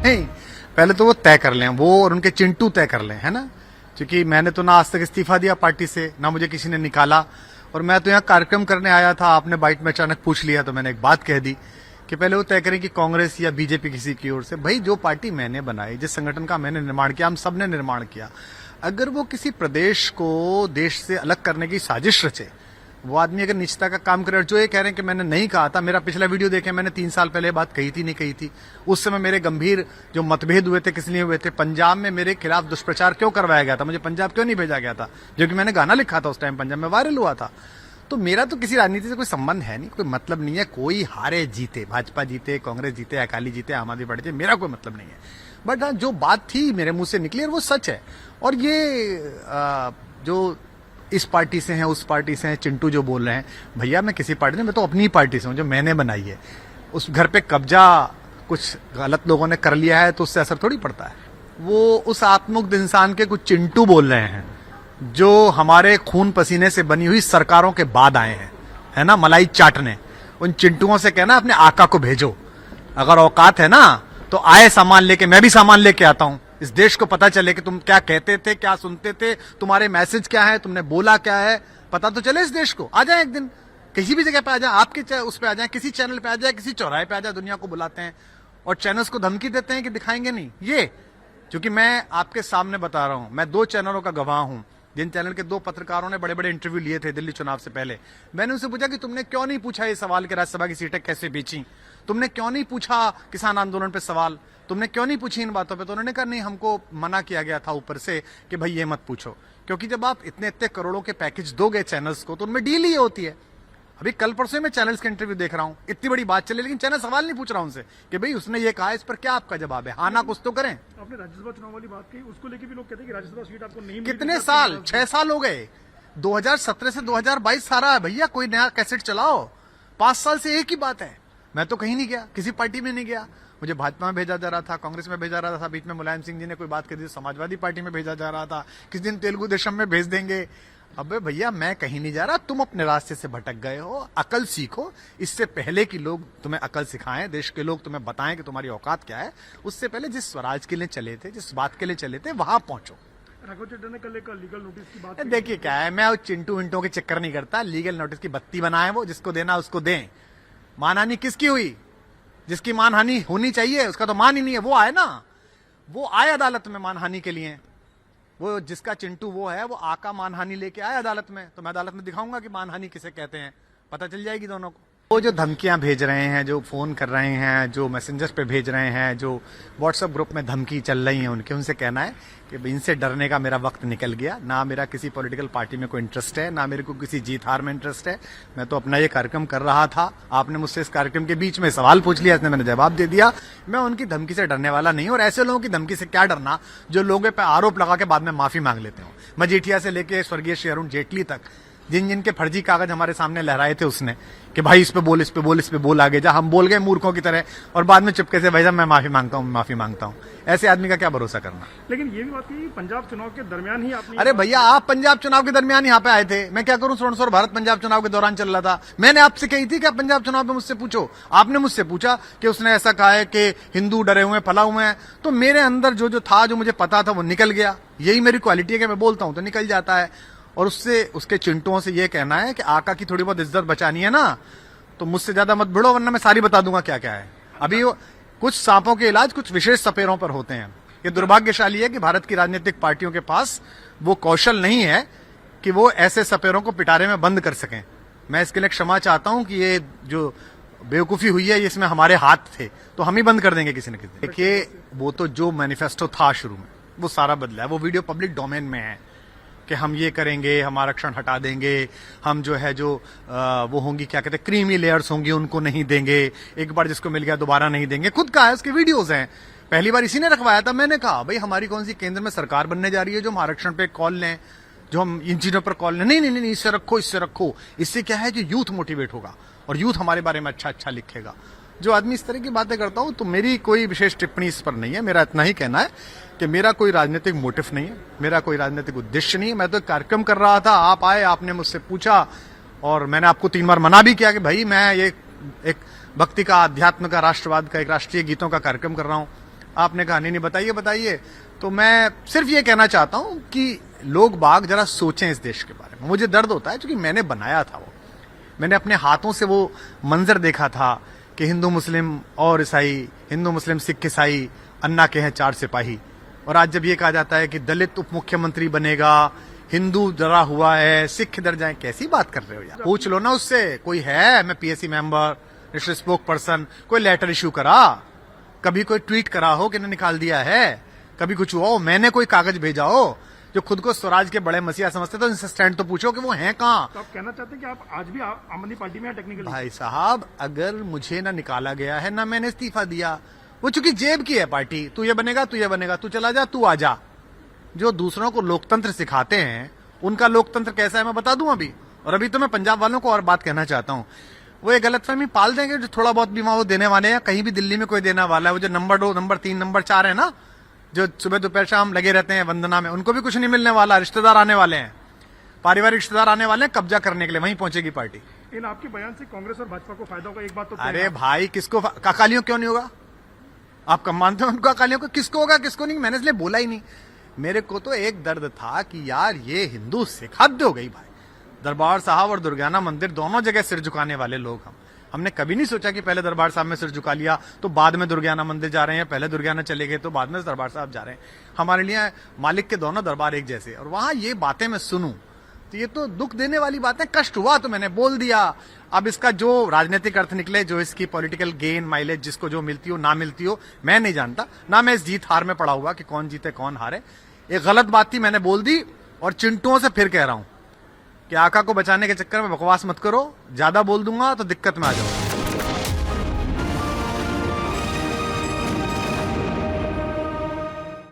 नहीं, पहले तो वो तय कर लें, वो और उनके चिंटू तय कर लें, है ना। क्योंकि मैंने तो ना आज तक इस्तीफा दिया पार्टी से, ना मुझे किसी ने निकाला, और मैं तो यहाँ कार्यक्रम करने आया था। आपने बाइट में अचानक पूछ लिया तो मैंने एक बात कह दी कि पहले वो तय करें कि कांग्रेस या बीजेपी किसी की ओर से। भाई जो पार्टी मैंने बनाई, जिस संगठन का मैंने निर्माण किया, हम सब ने निर्माण किया, अगर वो किसी प्रदेश को देश से अलग करने की साजिश रचे, वो आदमी अगर निष्ठा का काम करे, और जो ये कह रहे हैं कि मैंने नहीं कहा था, मेरा पिछला वीडियो देखें, मैंने 3 साल पहले बात कही थी नहीं कही थी। उस समय मेरे गंभीर जो मतभेद हुए थे किस लिए हुए थे, पंजाब में मेरे खिलाफ दुष्प्रचार क्यों करवाया गया था, मुझे पंजाब क्यों नहीं भेजा गया था, जो कि मैंने गाना लिखा था उस टाइम, पंजाब में वायरल हुआ था। तो मेरा तो किसी राजनीति से कोई संबंध है नहीं, कोई मतलब नहीं है। कोई हारे जीते, भाजपा जीते, कांग्रेस जीते, अकाली जीते, आम आदमी पार्टी जीते, मेरा कोई मतलब नहीं है। बट हाँ, जो बात थी मेरे मुंह से निकली और वो सच है। और ये जो इस पार्टी से हैं, उस पार्टी से हैं, चिंटू जो बोल रहे हैं, भैया मैं किसी पार्टी नहीं, मैं तो अपनी ही पार्टी से हूँ जो मैंने बनाई है। उस घर पे कब्जा कुछ गलत लोगों ने कर लिया है तो उससे असर थोड़ी पड़ता है। वो उस आत्ममुग्ध इंसान के कुछ चिंटू बोल रहे हैं जो हमारे खून पसीने से बनी हुई सरकारों के बाद आए हैं, है ना, मलाई चाटने। उन चिंटुओं से कहना अपने आका को भेजो, अगर औकात है ना तो आए सामान लेके, मैं भी सामान लेके आता हूं। इस देश को पता चले कि तुम क्या कहते थे, क्या सुनते थे, तुम्हारे मैसेज क्या है, तुमने बोला क्या है, पता तो चले इस देश को। आ जाए एक दिन, किसी भी जगह पे आ जाए, आपके उस पे आ जाए, किसी चैनल पे आ जाए, किसी चौराहे पे आ जाए, दुनिया को बुलाते हैं और चैनल्स को धमकी देते हैं कि दिखाएंगे नहीं। ये क्योंकि मैं आपके सामने बता रहा हूं, मैं 2 चैनलों का गवाह हूं, जिन चैनल के 2 पत्रकारों ने बड़े बड़े इंटरव्यू लिए थे दिल्ली चुनाव से पहले। मैंने उनसे पूछा कि तुमने क्यों नहीं पूछा ये सवाल कि राज्यसभा की सीटें कैसे बेची, तुमने क्यों नहीं पूछा किसान आंदोलन पे सवाल, तुमने क्यों नहीं पूछी इन बातों पे। तो उन्होंने कहा नहीं, हमको मना किया गया था ऊपर से कि भाई ये मत पूछो, क्योंकि जब आप इतने इतने करोड़ों के पैकेज दोगे चैनल्स को तो उनमें डील ही होती है। अभी कल परसों मैं चैनल्स के इंटरव्यू देख रहा हूं, इतनी बड़ी बात चले, लेकिन चैनल सवाल नहीं पूछ रहा उनसे कि भाई उसने ये कहा, इस पर क्या आपका जवाब है, हाँ ना कुछ तो करें। आपने राज्यसभा चुनाव वाली बात कही, उसको लेके भी लोग कहते हैं कि राज्यसभा सीट आपको नहीं मिली। कितने साल, 6 साल हो गए, 2017 से 2022 सारा है भैया, कोई नया कैसेट चलाओ। 5 साल से एक ही बात है। मैं तो कहीं नहीं गया, किसी पार्टी में नहीं गया, मुझे भाजपा में भेजा जा रहा था, कांग्रेस में भेजा जा रहा था, बीच में मुलायम सिंह जी ने कोई बात कर दी, समाजवादी पार्टी में भेजा जा रहा था, किस दिन तेलुगु देशम में भेज देंगे। अबे भैया मैं कहीं नहीं जा रहा, तुम अपने रास्ते से भटक गए हो, अकल सीखो। इससे पहले कि लोग तुम्हें अकल सिखाएं, देश के लोग तुम्हें बताएं कि तुम्हारी औकात क्या है, उससे पहले जिस स्वराज के लिए चले थे, जिस बात के लिए चले थे, वहां पहुंचो। राघव चड्ढा ने कल एक लीगल नोटिस की बात की। देखिए क्या है, मैं चिंटू विंटू के चक्कर नहीं करता। लीगल नोटिस की बत्ती बनाए, वो जिसको देना उसको दें। मानहानि किसकी हुई, जिसकी मानहानि होनी चाहिए उसका तो मान ही नहीं है, वो आए ना, वो आए अदालत में मानहानि के लिए। वो जिसका चिंटू वो है, वो आका मानहानि लेके आए अदालत में, तो मैं अदालत में दिखाऊंगा कि मानहानि किसे कहते हैं, पता चल जाएगी दोनों को। वो जो धमकियां भेज रहे हैं, जो फोन कर रहे हैं, जो मैसेंजर पे भेज रहे हैं, जो व्हाट्सएप ग्रुप में धमकी चल रही है उनके, उनसे कहना है कि इनसे डरने का मेरा वक्त निकल गया। ना मेरा किसी पॉलिटिकल पार्टी में कोई इंटरेस्ट है, ना मेरे को किसी जीत हार में इंटरेस्ट है। मैं तो अपना ये कार्यक्रम कर रहा था, आपने मुझसे इस कार्यक्रम के बीच में सवाल पूछ लिया, इसने मैंने जवाब दे दिया। मैं उनकी धमकी से डरने वाला नहीं, और ऐसे लोगों की धमकी से क्या डरना जो लोगों पे आरोप लगा के बाद में माफी मांग लेते हो। मजीठिया से लेके स्वर्गीय श्री अरुण जेटली तक, जिन जिनके फर्जी कागज हमारे सामने लहराए थे उसने कि भाई इस पे बोल, इस पे बोल, इस पे बोल, आगे जा, हम बोल गए मूर्खों की तरह, और बाद में चुपके से भाई साहब मैं माफी मांगता हूँ, माफी मांगता हूँ। ऐसे आदमी का क्या भरोसा करना। लेकिन ये भी बात की पंजाब चुनाव के दरमियान ही आपने, अरे भैया आप पंजाब चुनाव के दरमियान यहाँ पे आए थे, मैं क्या करूं, सोनसोर भारत पंजाब चुनाव के दौरान चल रहा था। मैंने आपसे कही थी कि आप पंजाब चुनाव में मुझसे पूछो, आपने मुझसे पूछा कि उसने ऐसा कहा है कि हिंदू डरे हुए फला हुए हैं, तो मेरे अंदर जो जो था, जो मुझे पता था वो निकल गया। यही मेरी क्वालिटी है कि मैं बोलता हूं तो निकल जाता है। और उससे, उसके चिंटुओं से ये कहना है कि आका की थोड़ी बहुत इज्जत बचानी है ना, तो मुझसे ज्यादा मत भिड़ो, वरना मैं सारी बता दूंगा क्या क्या है। अभी कुछ सांपों के इलाज कुछ विशेष सपेरों पर होते हैं। ये दुर्भाग्यशाली है कि भारत की राजनीतिक पार्टियों के पास वो कौशल नहीं है कि वो ऐसे सपेरों को पिटारे में बंद कर सकें। मैं इसके लिए क्षमा चाहता हूं कि ये जो बेवकूफी हुई है इसमें हमारे हाथ थे, तो हम ही बंद कर देंगे किसी न किसी। देखिए वो तो जो मैनिफेस्टो था शुरू में वो सारा बदला है, वो वीडियो पब्लिक डोमेन में है कि हम ये करेंगे, हम आरक्षण हटा देंगे, हम जो है जो वो होंगी क्या कहते हैं क्रीमी लेयर्स होंगी उनको नहीं देंगे, एक बार जिसको मिल गया दोबारा नहीं देंगे। खुद कहा है, उसके वीडियोस हैं। पहली बार इसी ने रखवाया था। मैंने कहा भाई हमारी कौन सी केंद्र में सरकार बनने जा रही है जो हम आरक्षण पे कॉल लें, जो हम इन चीजों पर कॉल लें। नहीं नहीं नहीं, इससे रखो, इससे रखो। इससे क्या है कि यूथ मोटिवेट होगा और यूथ हमारे बारे में अच्छा अच्छा लिखेगा। जो आदमी इस तरह की बातें करता हूं तो मेरी कोई विशेष टिप्पणी इस पर नहीं है। मेरा इतना ही कहना है कि मेरा कोई राजनीतिक मोटिव नहीं है, मेरा कोई राजनीतिक उद्देश्य नहीं है। मैं तो एक कार्यक्रम कर रहा था, आप आए, आपने मुझसे पूछा और मैंने आपको 3 बार मना भी किया कि भाई मैं ये एक भक्ति का, अध्यात्म का, राष्ट्रवाद का, एक राष्ट्रीय गीतों का कार्यक्रम कर रहा हूं। आपने कहानी नहीं बताइए बताइए। तो मैं सिर्फ ये कहना चाहता हूं कि लोग बाग जरा सोचें इस देश के बारे में। मुझे दर्द होता है क्योंकि मैंने बनाया था वो, मैंने अपने हाथों से वो मंजर देखा था कि हिंदू मुस्लिम और ईसाई, हिंदू मुस्लिम सिख ईसाई अन्ना के हैं 4 सिपाही। और आज जब ये कहा जाता है कि दलित उप मुख्यमंत्री बनेगा, हिंदू डरा हुआ है, सिख डर जाए, कैसी बात कर रहे हो यार? पूछ लो ना उससे, कोई है, मैं PSC member, national spoke person, कोई लेटर इश्यू करा, कभी कोई ट्वीट करा हो कि ने निकाल दिया है, कभी कुछ हुआ हो, मैंने कोई कागज भेजा हो? जो खुद को स्वराज के बड़े मसीहा समझते तो इनसे स्टैंड तो पूछो कि वो हैं कहाँ। तो आप कहना चाहते हैं कि आप आज भी आम आदमी पार्टी में हैं टेक्निकली? भाई साहब, अगर मुझे ना निकाला गया है ना मैंने इस्तीफा दिया, वो चूंकि जेब की है पार्टी, तू ये बनेगा, तू ये बनेगा, तू चला जा, तू आ जा। जो दूसरों को लोकतंत्र सिखाते हैं उनका लोकतंत्र कैसा है मैं बता दूं अभी। और अभी तो मैं पंजाब वालों को और बात कहना चाहता हूं, वो ये गलतफहमी पाल देंगे जो थोड़ा बहुत बीमा वो देने वाले हैं, कहीं भी दिल्ली में कोई देने वाला है, वो जो नंबर 2, नंबर 3, नंबर 4 है ना, जो सुबह दोपहर शाम लगे रहते हैं वंदना में, उनको भी कुछ नहीं मिलने वाला। रिश्तेदार आने वाले हैं, पारिवारिक रिश्तेदार आने वाले हैं कब्जा करने के लिए, वहीं पहुंचेगी पार्टी। इन आपके बयान से कांग्रेस और भाजपा को फायदा होगा, एक बात तो तय अरे है। भाई, किसको काकालियों क्यों नहीं होगा? आप कम मानते हो उनको काकालियों को? किसको होगा किसको नहीं, मैंने इसलिए बोला ही नहीं। मेरे को तो एक दर्द था कि यार ये हिंदू सिख हद हो गई भाई। दरबार साहब और दुर्गाना मंदिर दोनों जगह सिर झुकाने वाले लोग हमने कभी नहीं सोचा कि पहले दरबार साहब में सिर झुका लिया तो बाद में दुर्गाना मंदिर जा रहे हैं, पहले दुर्गाना चले गए तो बाद में दरबार साहब जा रहे हैं। हमारे लिए मालिक के दोनों दरबार एक जैसे, और वहां ये बातें मैं सुनूं तो ये तो दुख देने वाली बातें। कष्ट हुआ तो मैंने बोल दिया। अब इसका जो राजनीतिक अर्थ निकले, जो इसकी पॉलिटिकल गेन माइलेज जिसको जो मिलती हो ना मिलती हो, मैं नहीं जानता, ना मैं इस जीत हार में पड़ा हुआ कि कौन जीते कौन हारे। एक गलत बात थी, मैंने बोल दी, और चिंटुओं से फिर कह रहा हूं कि आका को बचाने के चक्कर में बकवास मत करो, ज्यादा बोल दूंगा तो दिक्कत में आ जाओ।